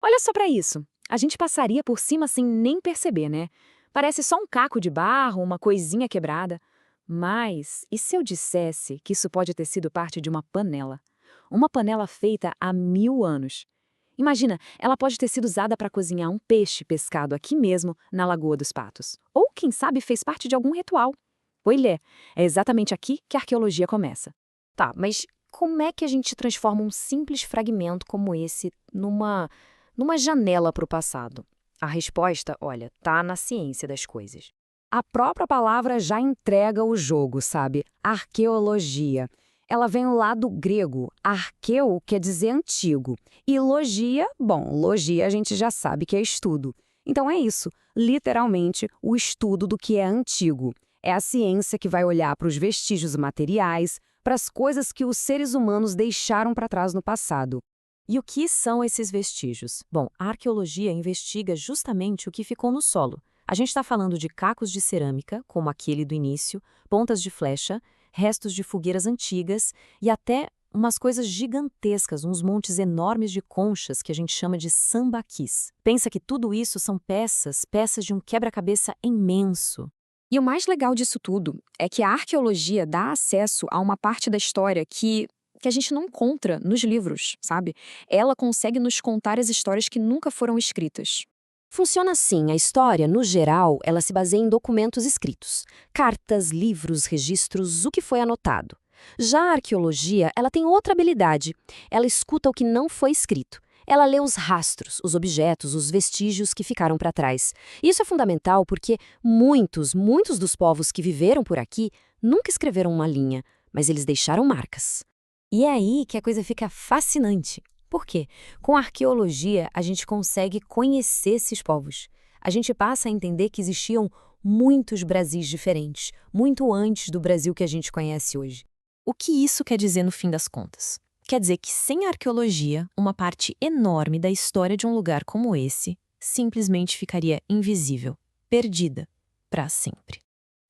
Olha só para isso. A gente passaria por cima sem nem perceber, né? Parece só um caco de barro, uma coisinha quebrada. Mas, e se eu dissesse que isso pode ter sido parte de uma panela? Uma panela feita há 1000 anos. Imagina, ela pode ter sido usada para cozinhar um peixe pescado aqui mesmo, na Lagoa dos Patos. Ou, quem sabe, fez parte de algum ritual. Pois é exatamente aqui que a arqueologia começa. Tá, mas como é que a gente transforma um simples fragmento como esse numa janela para o passado? A resposta, olha, tá na ciência das coisas. A própria palavra já entrega o jogo, sabe? Arqueologia. Ela vem lá do grego. Arqueu quer dizer antigo. E logia, bom, logia a gente já sabe que é estudo. Então é isso, literalmente o estudo do que é antigo. É a ciência que vai olhar para os vestígios materiais, para as coisas que os seres humanos deixaram para trás no passado. E o que são esses vestígios? Bom, a arqueologia investiga justamente o que ficou no solo. A gente está falando de cacos de cerâmica, como aquele do início, pontas de flecha, restos de fogueiras antigas e até umas coisas gigantescas, uns montes enormes de conchas que a gente chama de sambaquis. Pensa que tudo isso são peças de um quebra-cabeça imenso. E o mais legal disso tudo é que a arqueologia dá acesso a uma parte da história que a gente não encontra nos livros, sabe? Ela consegue nos contar as histórias que nunca foram escritas. Funciona assim, a história, no geral, ela se baseia em documentos escritos. Cartas, livros, registros, o que foi anotado. Já a arqueologia, ela tem outra habilidade. Ela escuta o que não foi escrito. Ela lê os rastros, os objetos, os vestígios que ficaram para trás. Isso é fundamental porque muitos dos povos que viveram por aqui nunca escreveram uma linha, mas eles deixaram marcas. E é aí que a coisa fica fascinante. Por quê? Com a arqueologia, a gente consegue conhecer esses povos. A gente passa a entender que existiam muitos Brasis diferentes, muito antes do Brasil que a gente conhece hoje. O que isso quer dizer no fim das contas? Quer dizer que sem a arqueologia, uma parte enorme da história de um lugar como esse simplesmente ficaria invisível, perdida, para sempre.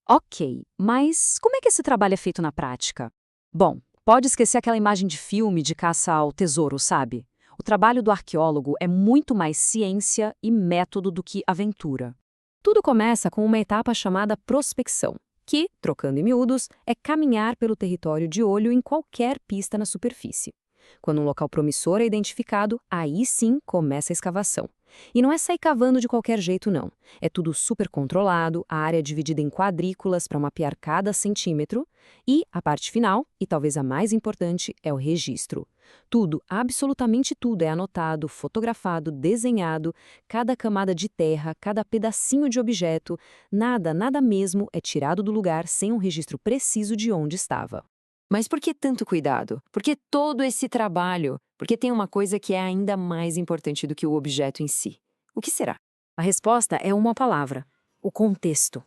Ok, mas como é que esse trabalho é feito na prática? Bom, pode esquecer aquela imagem de filme de caça ao tesouro, sabe? O trabalho do arqueólogo é muito mais ciência e método do que aventura. Tudo começa com uma etapa chamada prospecção, que, trocando em miúdos, é caminhar pelo território de olho em qualquer pista na superfície. Quando um local promissor é identificado, aí sim começa a escavação. E não é sair cavando de qualquer jeito, não. É tudo super controlado, a área é dividida em quadrículas para mapear cada centímetro, e a parte final, e talvez a mais importante, é o registro. Tudo, absolutamente tudo é anotado, fotografado, desenhado, cada camada de terra, cada pedacinho de objeto, nada mesmo é tirado do lugar sem um registro preciso de onde estava. Mas por que tanto cuidado? Por que todo esse trabalho? Porque tem uma coisa que é ainda mais importante do que o objeto em si. O que será? A resposta é uma palavra: o contexto.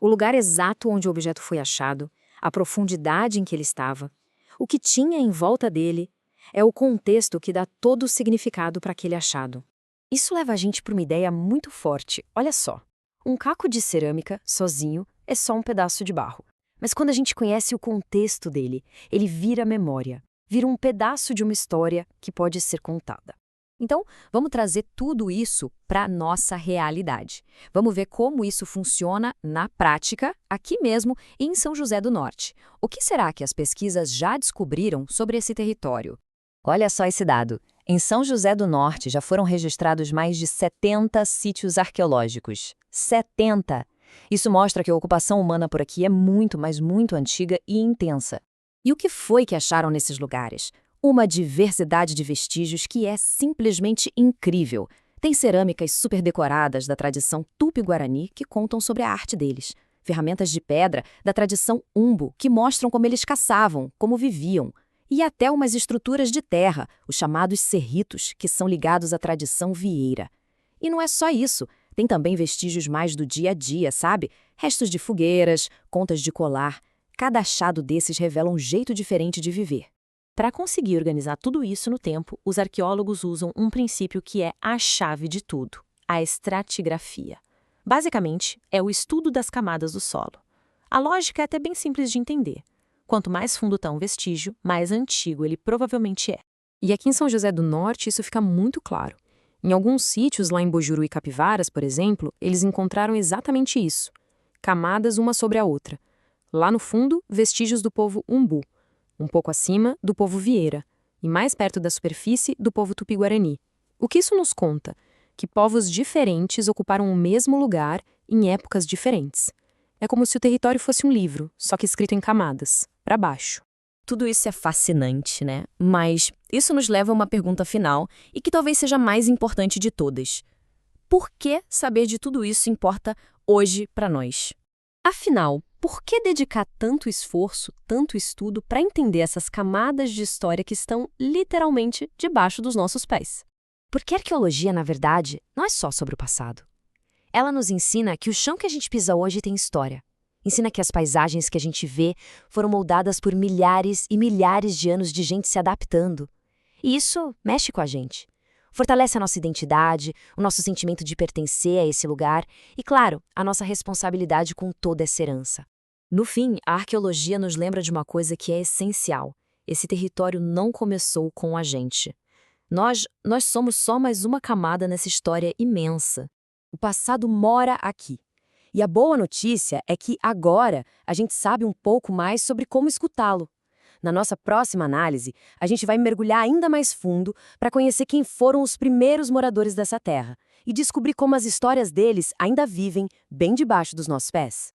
O lugar exato onde o objeto foi achado, a profundidade em que ele estava, o que tinha em volta dele, é o contexto que dá todo o significado para aquele achado. Isso leva a gente para uma ideia muito forte. Olha só, um caco de cerâmica, sozinho, é só um pedaço de barro. Mas quando a gente conhece o contexto dele, ele vira memória, vira um pedaço de uma história que pode ser contada. Então, vamos trazer tudo isso para a nossa realidade. Vamos ver como isso funciona na prática, aqui mesmo em São José do Norte. O que será que as pesquisas já descobriram sobre esse território? Olha só esse dado. Em São José do Norte já foram registrados mais de 70 sítios arqueológicos. 70! Isso mostra que a ocupação humana por aqui é muito, mas muito antiga e intensa. E o que foi que acharam nesses lugares? Uma diversidade de vestígios que é simplesmente incrível. Tem cerâmicas super decoradas da tradição Tupi-Guarani que contam sobre a arte deles. Ferramentas de pedra da tradição Umbo que mostram como eles caçavam, como viviam. E até umas estruturas de terra, os chamados cerritos, que são ligados à tradição vieira. E não é só isso. Tem também vestígios mais do dia a dia, sabe? Restos de fogueiras, contas de colar. Cada achado desses revela um jeito diferente de viver. Para conseguir organizar tudo isso no tempo, os arqueólogos usam um princípio que é a chave de tudo: a estratigrafia. Basicamente, é o estudo das camadas do solo. A lógica é até bem simples de entender. Quanto mais fundo está um vestígio, mais antigo ele provavelmente é. E aqui em São José do Norte isso fica muito claro. Em alguns sítios lá em Bojuru e Capivaras, por exemplo, eles encontraram exatamente isso. Camadas uma sobre a outra. Lá no fundo, vestígios do povo Umbu. Um pouco acima, do povo Vieira. E mais perto da superfície, do povo Tupi-Guarani. O que isso nos conta? Que povos diferentes ocuparam o mesmo lugar em épocas diferentes. É como se o território fosse um livro, só que escrito em camadas, para baixo. Tudo isso é fascinante, né? Mas isso nos leva a uma pergunta final e que talvez seja a mais importante de todas. Por que saber de tudo isso importa hoje para nós? Afinal, por que dedicar tanto esforço, tanto estudo para entender essas camadas de história que estão literalmente debaixo dos nossos pés? Porque a arqueologia, na verdade, não é só sobre o passado. Ela nos ensina que o chão que a gente pisa hoje tem história. Ensina que as paisagens que a gente vê foram moldadas por milhares e milhares de anos de gente se adaptando. E isso mexe com a gente. Fortalece a nossa identidade, o nosso sentimento de pertencer a esse lugar e, claro, a nossa responsabilidade com toda essa herança. No fim, a arqueologia nos lembra de uma coisa que é essencial. Esse território não começou com a gente. Nós somos só mais uma camada nessa história imensa. O passado mora aqui. E a boa notícia é que agora a gente sabe um pouco mais sobre como escutá-lo. Na nossa próxima análise, a gente vai mergulhar ainda mais fundo para conhecer quem foram os primeiros moradores dessa terra e descobrir como as histórias deles ainda vivem bem debaixo dos nossos pés.